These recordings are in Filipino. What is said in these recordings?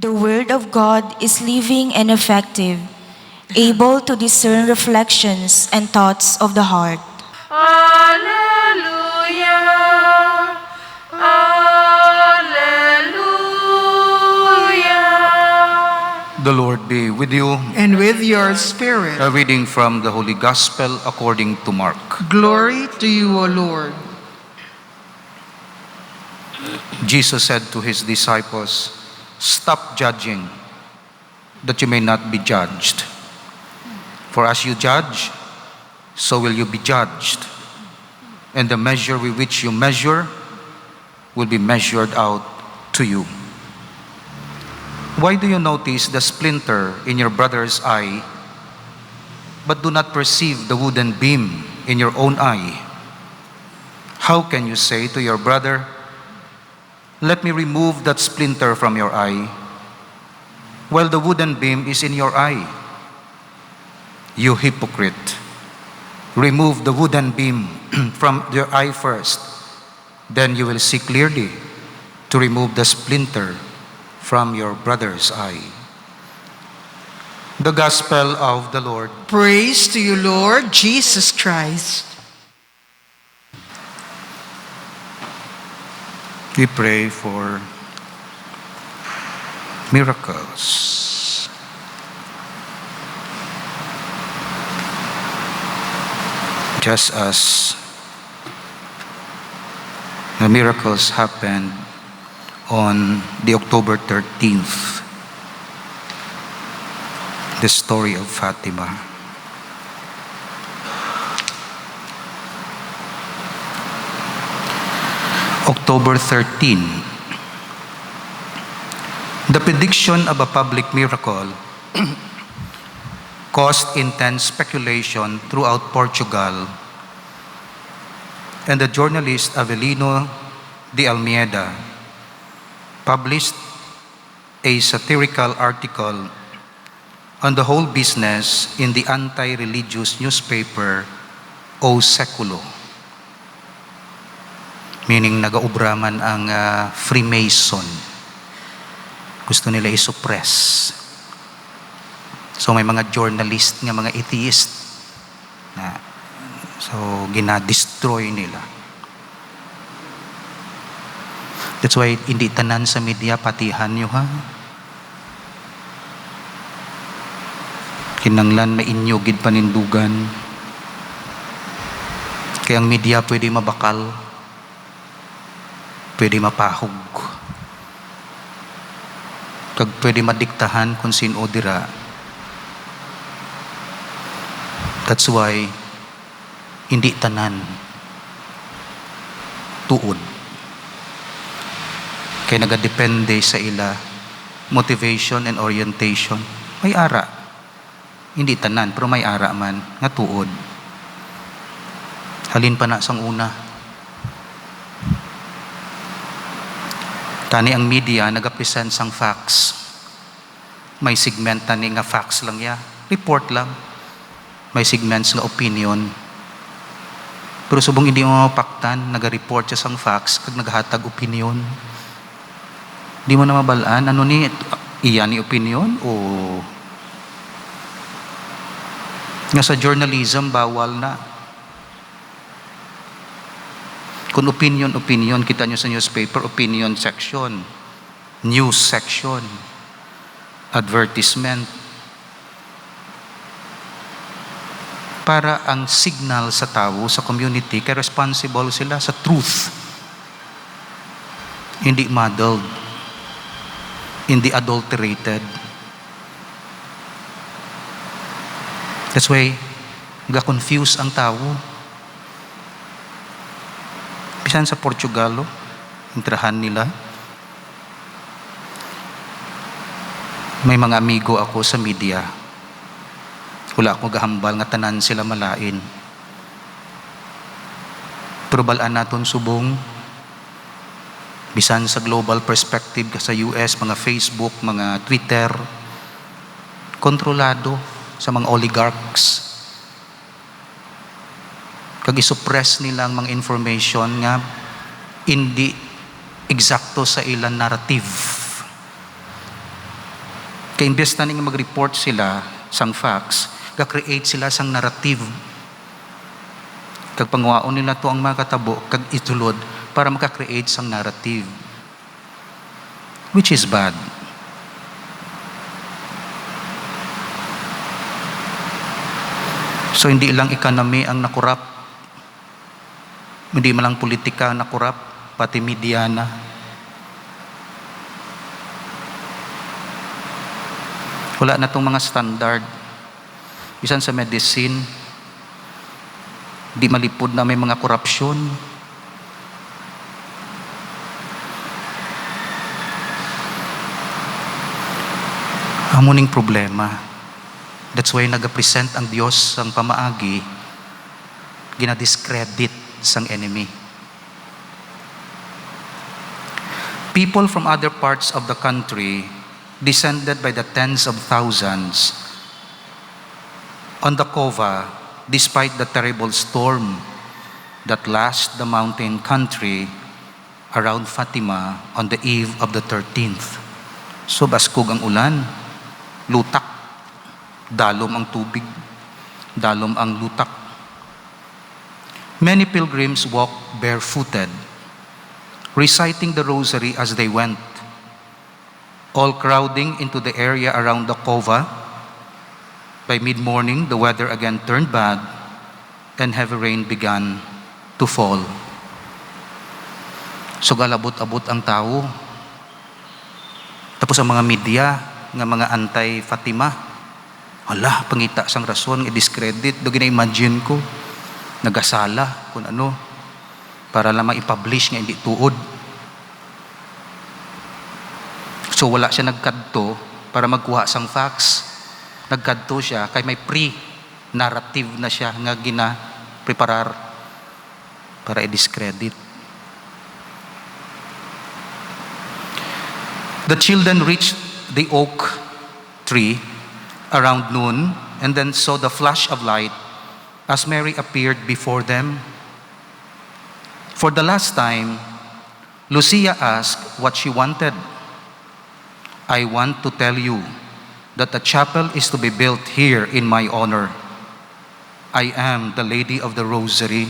the Word of God is living and effective, able to discern reflections and thoughts of the heart. Alleluia! Alleluia! The Lord be with you. And with your spirit. A reading from the Holy Gospel according to Mark. Glory to you, O Lord. Jesus said to his disciples, "Stop judging, that you may not be judged. For as you judge, so will you be judged. And the measure with which you measure will be measured out to you. Why do you notice the splinter in your brother's eye, but do not perceive the wooden beam in your own eye? How can you say to your brother, 'Let me remove that splinter from your eye,' while the wooden beam is in your eye? You hypocrite! Remove the wooden beam from your eye first, then you will see clearly to remove the splinter from your brother's eye." The Gospel of the Lord. Praise to you, Lord Jesus Christ. We pray for miracles. Just as the miracles happened on the October 13th, the story of Fatima. October 13. The prediction of a public miracle caused intense speculation throughout Portugal, and the journalist Avelino de Almeida published a satirical article on the whole business in the anti-religious newspaper O Século, meaning nagaubraman ang Freemason. Gusto nila i-suppress. So may mga journalist nga mga atheist na ginadestroy nila. That's why hindi tanan sa media patihan nyo, ha? Kinanglan mainyogid panindugan. Kaya ang media pwede mabakal, pwede mapahog, kag pwede madiktahan kung sino dira. That's why hindi tanan tuod. Kaya nagadepende sa ila motivation and orientation. May ara. Hindi tanan, pero may ara man nga tuod. Halin pa na sang una. Tani ang media nagapresent sang facts. May segment tani nga facts lang ya. Report lang. May segments nga opinion. Pero subong hindi mo mapaktan, naga-report siya sang facts kag naghatag opinion. Di mo na mabalaan, ano ni, iyan ni opinion o nga sa journalism, bawal na. Kung opinion, kita nyo sa newspaper, opinion section, news section, advertisement. Para ang signal sa tao, sa community, kaya responsible sila sa truth. Hindi muddled. Hindi adulterated. That's why, ga-confuse ang tao. Bisan sa Portugal, intrahan nila. May mga amigo ako sa media. Wala ako gahambal nga tanan sila malain. Pero balaan naton subong, bisan sa global perspective sa US, mga Facebook, mga Twitter, kontrolado sa mga oligarchs. Kag isuppress nila ang mga information nga hindi eksakto sa ilang narrative. Kaya imbes na nga mag-report sila sang facts, ka-create sila sang narrative. Kag panguwaon nila to ang mga katabo, kag itulod, para maka-create sang narrative. Which is bad. So hindi lang economy ang nakurap, hindi man lang politika ang nakurap, pati media na. Wala na tong mga standard. Bisan sa medicine, di malipod na may mga korupsyon. Hamuning problema. That's why nag-present ang Diyos ang pamaagi, ginadiscredit sang enemy. People from other parts of the country descended by the tens of thousands on the Cova despite the terrible storm that lashed the mountain country around Fatima on the eve of the 13th. So baskog ang ulan, lutak, dalom ang tubig, dalom ang lutak. Many pilgrims walked barefooted, reciting the rosary as they went, all crowding into the area around the Cova. By mid-morning, the weather again turned bad and heavy rain began to fall. So galabot-abot ang tao. Tapos ang mga media, nga mga anti-Fatima, hala, pangita sang rason, i-discredit. Do gina-imagine ko, nagasala, kung ano, para lamang i-publish nga hindi tuod. So wala siya nagkadto para magkuha sang facts. Nagkadto siya, kay may pre-narrative na siya nga gina-preparar para i-discredit. The children reached the oak tree around noon and then saw the flash of light as Mary appeared before them. For the last time, Lucia asked what she wanted. I want to tell you that a chapel is to be built here in my honor. I am the Lady of the Rosary.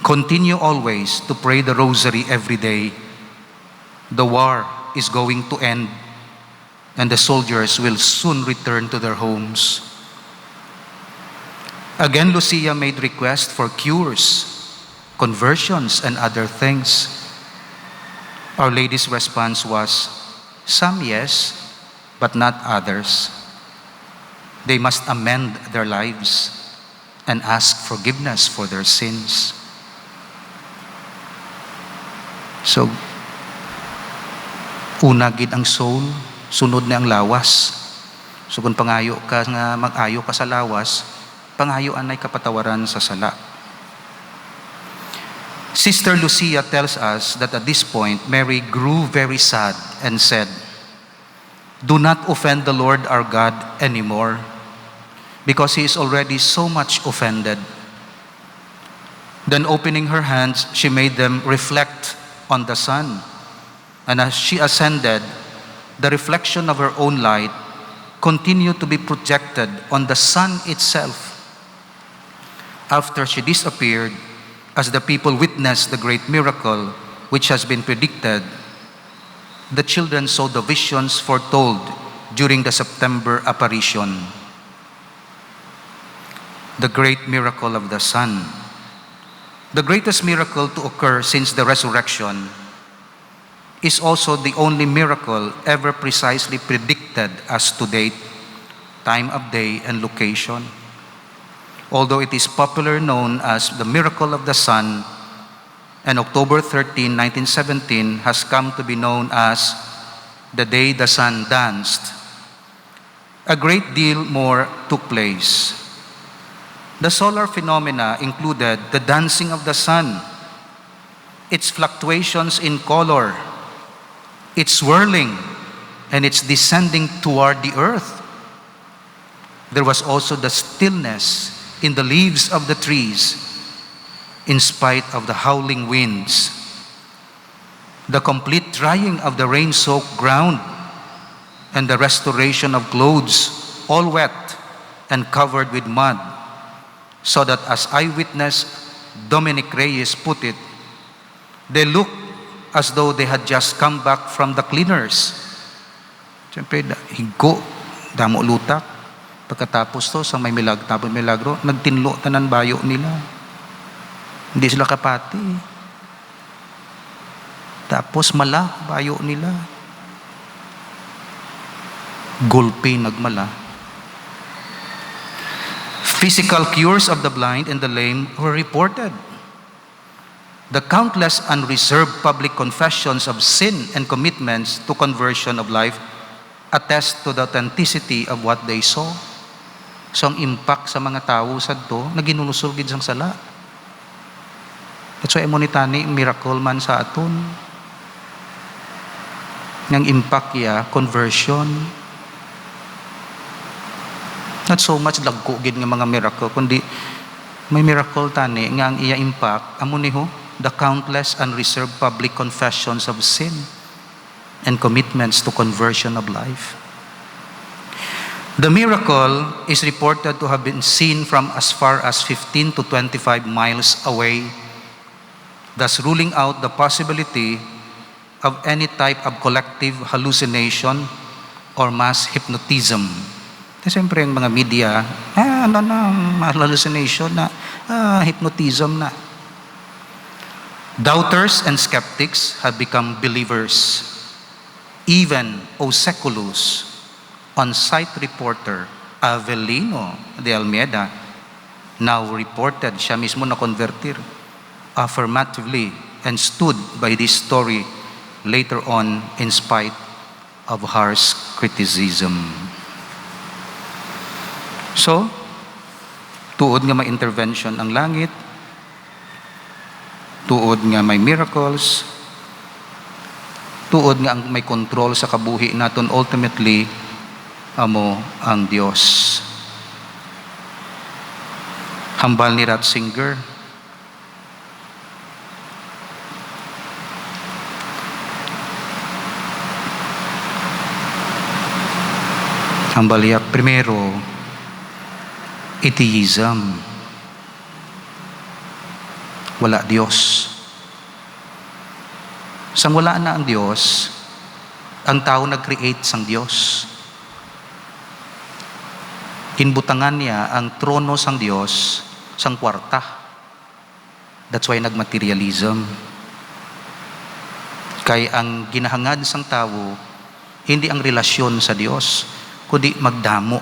Continue always to pray the Rosary every day. The war is going to end and the soldiers will soon return to their homes. Again, Lucia made request for cures, conversions, and other things. Our Lady's response was, some yes, but not others. They must amend their lives and ask forgiveness for their sins. So, una gid ang soul, sunod na ang lawas. So kung pangayo ka nga mag-ayo ka sa lawas, pangayo anay kapatawaran sa sala. Sister Lucia tells us that at this point, Mary grew very sad and said, do not offend the Lord our God anymore, because He is already so much offended. Then opening her hands, she made them reflect on the sun. And as she ascended, the reflection of her own light continued to be projected on the sun itself. After she disappeared, as the people witnessed the great miracle which has been predicted, the children saw the visions foretold during the September apparition. The great miracle of the sun. The greatest miracle to occur since the resurrection is also the only miracle ever precisely predicted as to date, time of day, and location. Although it is popularly known as the miracle of the sun, and October 13, 1917 has come to be known as the day the sun danced, a great deal more took place. The solar phenomena included the dancing of the sun, its fluctuations in color, its swirling, and its descending toward the earth. There was also the stillness in the leaves of the trees, in spite of the howling winds. The complete drying of the rain-soaked ground, and the restoration of clothes, all wet and covered with mud, so that as eyewitness Dominic Reyes put it, they looked as though they had just come back from the cleaners. Siyempre, higo, damo lutak. Pagkatapos to, sa may milagro, nagtinlo tanan bayo nila. Hindi sila kapati. Tapos mala, bayo nila. Gulpi nagmala. Physical cures of the blind and the lame were reported. The countless unreserved public confessions of sin and commitments to conversion of life attest to the authenticity of what they saw. So ang impact sa mga tao sa to, naginulusugid sang sala. That's why monitani miracle man sa aton. Ang impact ya conversion. Not so much dagko gid nga mga miracle, kundi may miracle tani nga ang iya impact amo ni ho, the countless unreserved public confessions of sin and commitments to conversion of life. The miracle is reported to have been seen from as far as 15 to 25 miles away, thus ruling out the possibility of any type of collective hallucination or mass hypnotism. Kasi siyempre yung mga media, hallucination na, hypnotism na. Doubters and skeptics have become believers. Even Oseculus, on-site reporter Avelino de Almeida, now reported, siya mismo na convertir, affirmatively and stood by this story later on in spite of harsh criticism. So, tuod nga may intervention ang langit, tuod nga may miracles, tuod nga ang may control sa kabuhi naton, ultimately amo ang Dios. Hambal ni Ratzinger, hambal niya, primero, atheism. Wala Diyos. Sang wala na ang Diyos, ang tao nag-create sang Diyos. Kinbutangan niya ang trono sang Diyos sang kwarta. That's why nagmaterialism. Kay ang ginahangad sang tao, hindi ang relasyon sa Diyos, kundi magdamo